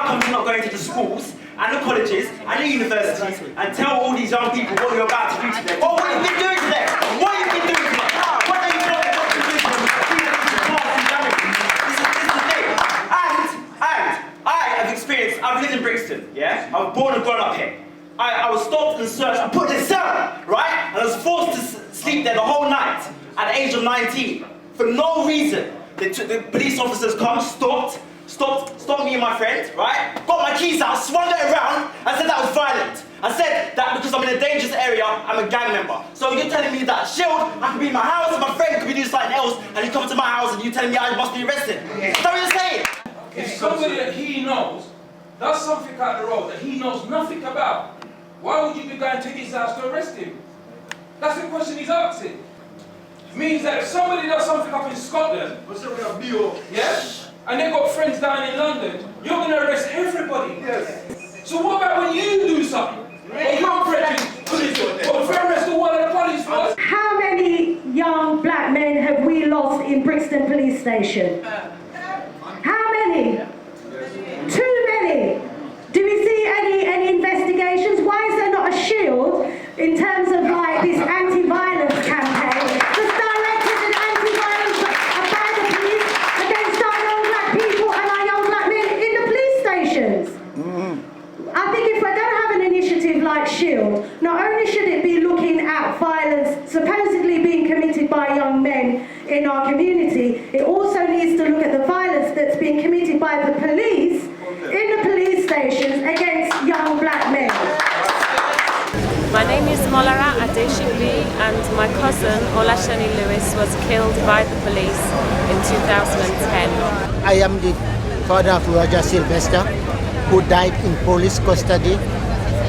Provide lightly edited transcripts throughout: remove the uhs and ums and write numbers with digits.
come to not going to the schools and the colleges and the universities and tell all these young people what you're about to do to them. What have you been doing to them? What have you been doing to them? What are you doing to them? This is the thing. And I have experienced, I've lived in Brixton, yeah? I was born and grown up here. I was stopped and searched and put in a cell, right? And I was forced to sleep there the whole night at the age of 19 for no reason. The police officers come, stopped me and my friend, right? Got my keys out, swung it around, and said that was violent. I said that because I'm in a dangerous area, I'm a gang member. So you're telling me that Shield, I could be in my house, and my friend could be doing something else, and you come to my house and you telling me I must be arrested. Is that what you're saying? If somebody that he knows does something out the road that he knows nothing about, why would you be going to his house to arrest him? That's the question he's asking. It means that if somebody does something up in Scotland, yeah, and they've got friends down in London, you're going to arrest everybody. Yes. So what about when you do something? Or your friends police, or if I arrest one of the police force? How many young black men have we lost in Brixton police station? How many? Too many. Do we see any investigations? Why is there not a shield in terms of like this anti-violence campaign that's directed at anti-violence by the police against our young black people and our young black men in the police stations? I think if we're going to have an initiative like Shield, not only should it be looking at violence supposedly being committed by young men in our community, it also needs to look at the violence that's being committed by the police in the police stations against young black men. My name is Molara Adeshigli, and my cousin Olasheni Lewis was killed by the police in 2010. I am the father of Roger Sylvester, who died in police custody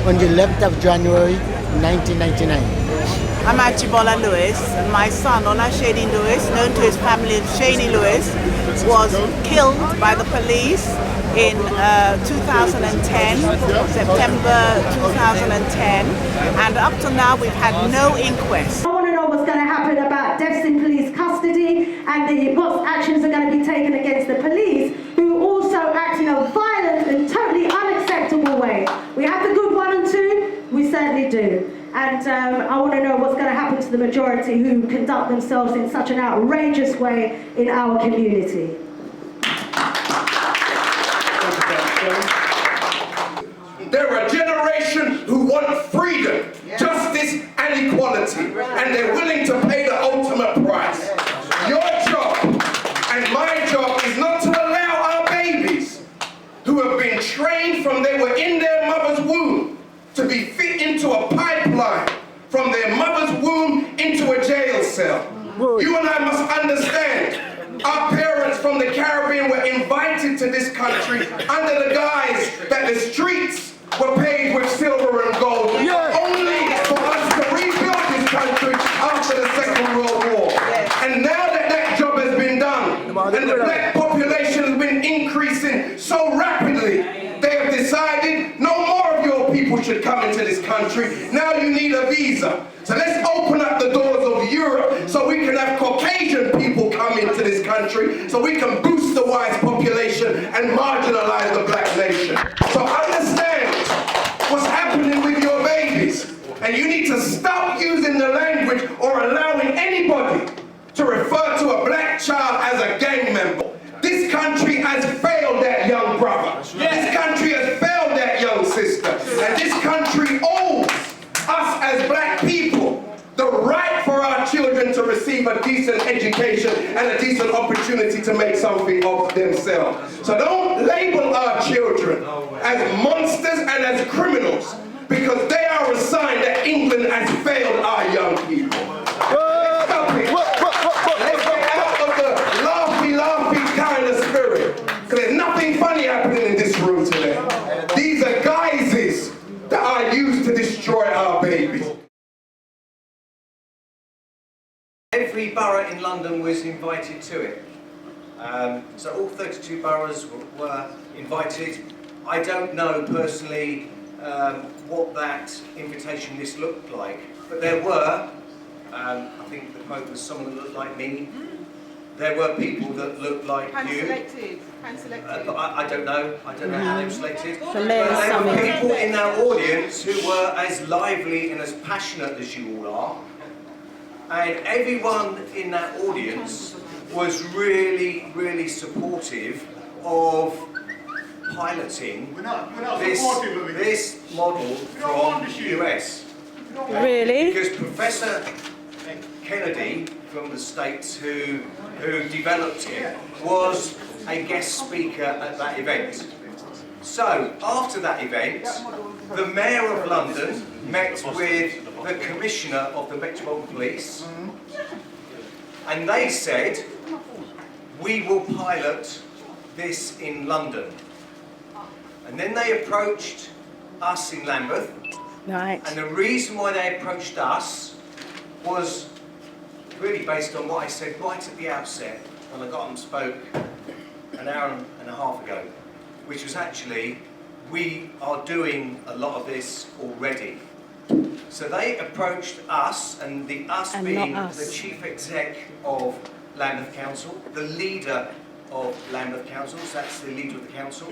on the 11th of January 1999. I'm Archibola Lewis, and my son Olasheni Lewis, known to his family as Shani Lewis, was killed by the police in 2010, September 2010, and up to now we've had no inquest. I want to know what's going to happen about deaths in police custody and what actions are going to be taken against the police who also act in a violent and totally unacceptable way. We have the good 1 and 2, we certainly do. And I want to know what's going to happen to the majority who conduct themselves in such an outrageous way in our community. They're a generation who want freedom, justice and equality, and they're willing to pay the ultimate price. Your job and my job is not to allow our babies who have been trained from they were in their mother's womb to be fit into a pipeline from their mother's womb into a jail cell. You and I must understand, our parents from the Caribbean were invited to this country under the guise that the streets were paved with silver and gold, only for us to rebuild this country after the Second World War. And now that that job has been done, and the black population has been increasing so rapidly, they have decided no more of your people should come into this country. Now you need a visa. So let's open up the doors of Europe so we can have Caucasian people come into this country, so we can boost the white population and marginalize the black nation. So understand what's happening with your babies. And you need to stop using the language or allowing anybody to refer to a black child as a gang member. This country has failed that young brother. This country has failed that young sister. And this country owes us as black people the right for our children to receive a decent education and a decent opportunity to make something of themselves. So don't label our children as monsters and as criminals, because they are a sign that England has failed our young people. Let's stop it. Let's get out of the laughy kind of spirit, because there's nothing funny happening in this room today. These are guises that are used to destroy our babies. Every borough in London was invited to it. So all 32 boroughs were invited. I don't know personally what that invitation list looked like, but there were, I think the quote was someone that looked like me, there were people that looked like you. Hand-selected. Hand-selected. I don't know. I don't know how they were selected. The mayor's But there were summit. people in that audience who were as lively and as passionate as you all are. And everyone in that audience was really, really supportive of piloting this model from the US. Really? Because Professor Kennedy from the States, who developed it, was a guest speaker at that event. So, after that event, the Mayor of London met with the Commissioner of the Metropolitan Police, and they said, we will pilot this in London. And then they approached us in Lambeth, Right. and the reason why they approached us was really based on what I said right at the outset when I got and spoke an hour and a half ago, which was actually, we are doing a lot of this already. So they approached us, and the us And being not us. the chief exec of Lambeth Council, the leader of Lambeth Council, so that's the leader of the council,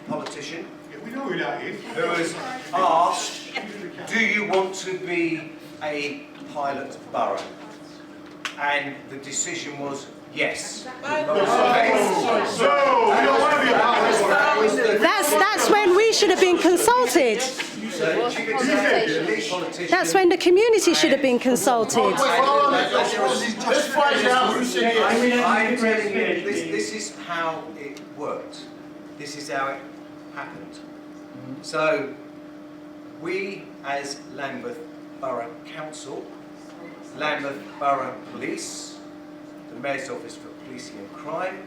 politician, We know who that is. who was asked, do you want to be a pilot borough? And the decision was yes. So, we don't want to be a pilot. That's when we should have been consulted. That's when the community should have been consulted. Let's find out who said yes. I'm telling you, this is how it worked. This is how it happened. So, we as Lambeth Borough Council, Lambeth Borough Police, the Mayor's Office for Policing and Crime,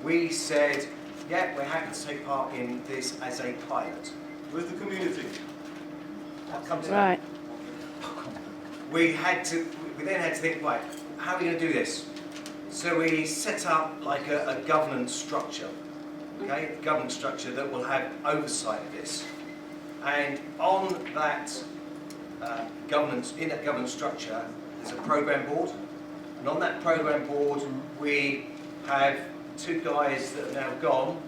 we said, yeah, we're happy to take part in this as a pilot. Where's the community? I'll come to Right. that. We then had to think, right, how are we going to do this? So we set up like a governance structure, okay? A governance structure that will have oversight of this. And on that in that governance structure, there's a program board. And on that program board, we have two guys that are now gone,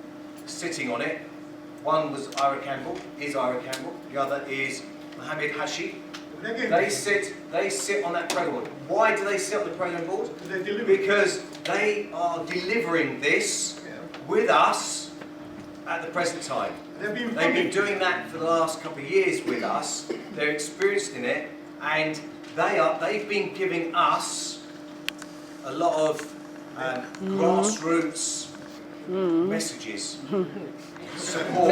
sitting on it. One was Ira Campbell, is Ira Campbell. The other is Mohammed Hashi. They sit on that program board. Why do they sit on the program board? Because they are delivering this with us at the present time. They've been doing that for the last couple of years with us. They're experienced in it, and they've been giving us a lot of grassroots messages. Support.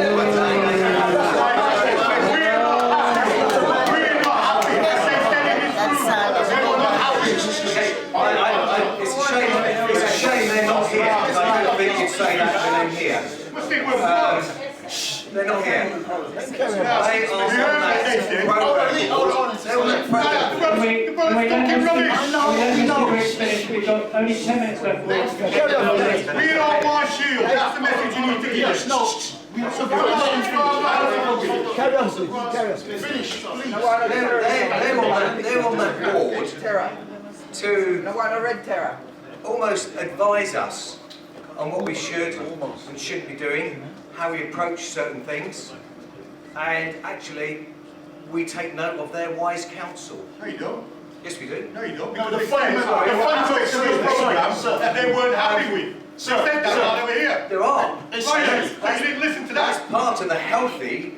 It's a shame they're not here, because I don't think you'd say that when they're here. They're not here. They are on that program. They're on that program. We've got only 10 minutes left. We are one shield. That's the message you need to give us. Carry on, please. Carry on. Finish. They're on that board to almost advise us on what we should and shouldn't be doing, how we approach certain things, and actually we take note of their wise counsel. No, you don't. Yes, we do. No, you don't. Because the fundamentals of this program they weren't happy with. So they said that while they were here. There are. You didn't listen to That's that. part of the healthy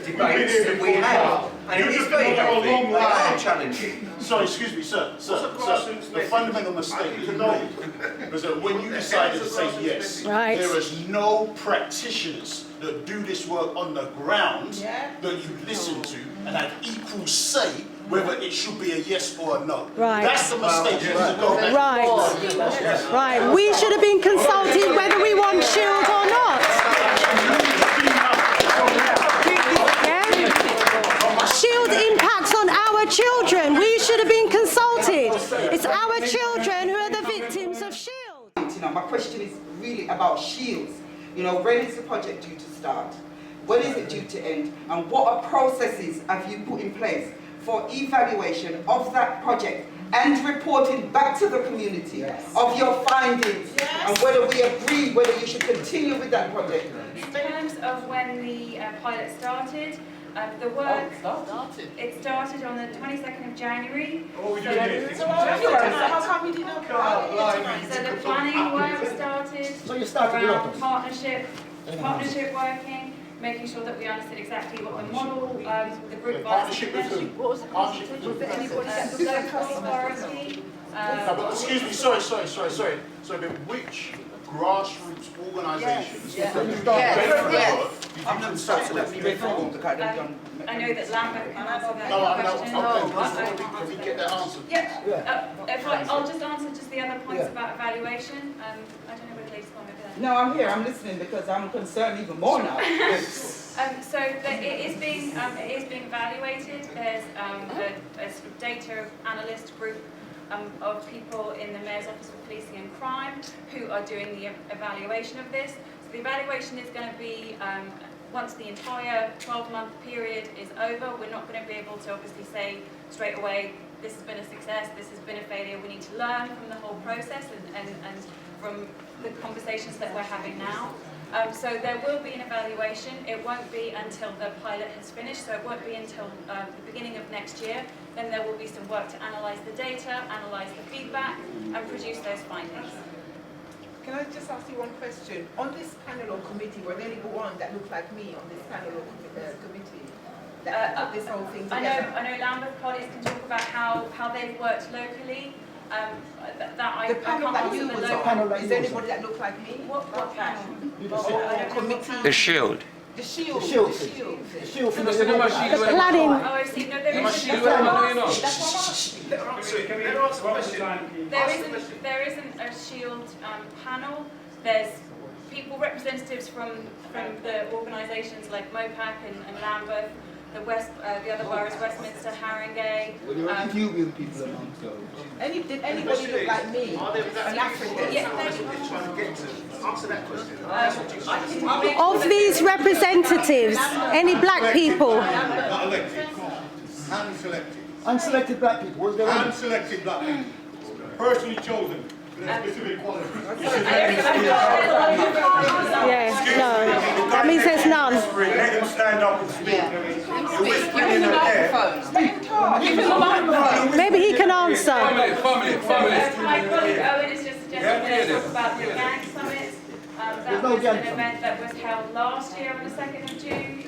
debates that we have. And it is very healthy, they are challenging. Sorry, excuse me, sir. The fundamental mistake you made was that when you decided to say yes, Right. there is no practitioners that do this work on the ground that you listen to and have equal say whether it should be a yes or a no. Right. That's the mistake you need to go back. Right. We should have been consulted whether we want shield or not. Shield impacts on our children. We should have been consulted. It's our children who are the victims of shield. My question is really about shields. When is the project due to start? When is it due to end? And what processes have you put in place for evaluation of that project and reporting back to the community of your findings and whether we agree whether you should continue with that project? In terms of when the pilot started, the work it started on the 22nd of January. So how come you didn't apply? So the planning work started. So you started around partnership working, making sure that we understood exactly what the model, the group Partnership with who? what was the consultation? Local authority. But excuse me, sorry. So then which grassroots organisations I know that Lambeth can answer that question. Can we get that answer? I'll just answer just the other points about evaluation. I don't know whether ladies want to do that. No, I'm here. I'm listening because I'm concerned even more now. So it is being evaluated. There's a sort of data analyst group of people in the Mayor's Office for Policing and Crime who are doing the evaluation of this. So the evaluation is going to be once the entire 12-month period is over. We're not going to be able to obviously say straight away, this has been a success, this has been a failure. We need to learn from the whole process and from the conversations that we're having now. So there will be an evaluation. It won't be until the pilot has finished, so it won't be until the beginning of next year. Then there will be some work to analyse the data, analyse the feedback, and produce those findings. Can I just ask you one question? On this panel or committee, were there anyone that looked like me on this panel or committee that put this whole thing together? I know Lambeth colleagues can talk about how they've worked locally. The panel that you was on, is there anybody that looked like me? What panel? Committee? The Shield. The Shield. The Shield from the planning. Oh, I see. No, there isn't a Shield panel. There's people, representatives from the organisations like MOPAC and Lambeth, the other boroughs, Westminster, Haringey. Were there any Cuban people among those? Did anybody look like me? An African? Answer that question. Of these representatives, any black people? Not elected. Hand-selected. Unselected black people. Was there any? Hand-selected black people. Personally chosen. Specific qualities. That means there's none. Let them stand up and speak. Maybe he can answer. Family. My colleague Owen is just suggesting to talk about the gang summit. That was an event that was held last year on the 2nd of June.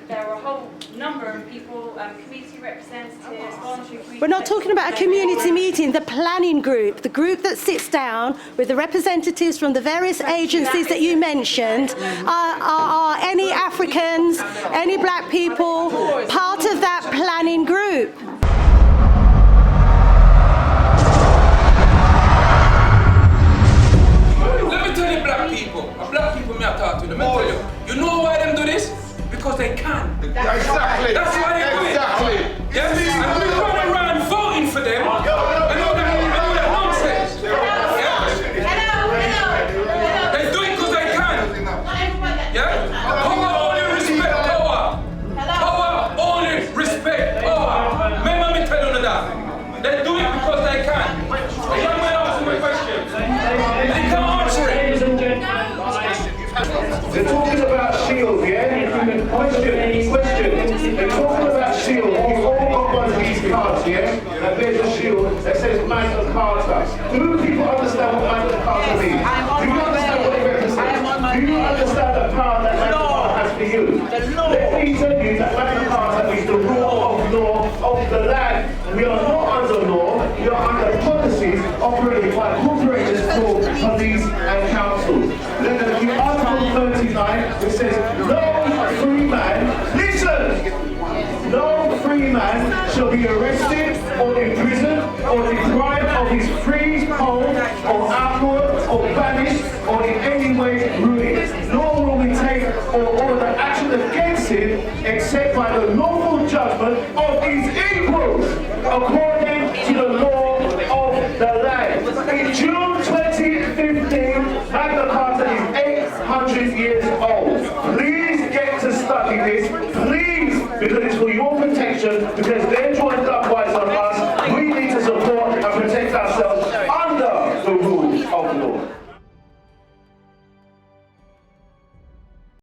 There were a whole number of people, community representatives, voluntary community. We're not talking about a community meeting, the planning group, the group that sits down with the representatives from the various agencies that you mentioned. Are any Africans, any black people part of that planning group? Let me tell you, black people may have talked to them. Let me tell you. You know why them do this? Because they can. Exactly. That's why they do it. Exactly. Yes? And we run around voting for them. I know that nonsense. They do it because they can. Yeah? Power only respect power. Power only respect power. Remember me tell you that. They do it because they can. The young man asked me a question. They can't answer it. They're talking about Shield, yeah? Question. They're talking about Shield. We've all got one of these cards, yeah? And there's a Shield that says Magna Carta. Do people understand what Magna Carta means? Do you understand what it represents? Do you understand the power that Magna Carta has for you? Let me tell you that Magna Carta is the rule of law of the land. We are not under law, we are under policies operated by corporations called police and councils. Then in Article 39, it says, no free man, listen! No free man shall be arrested or imprisoned or deprived of his free home or outward or banished or in any way ruined. Nor will we take or order action against him except by the lawful judgment of his equals according to the law of the land. In June 2015, Magna Carta is 800 years old. Please get to study this, please, because it's for your protection, because then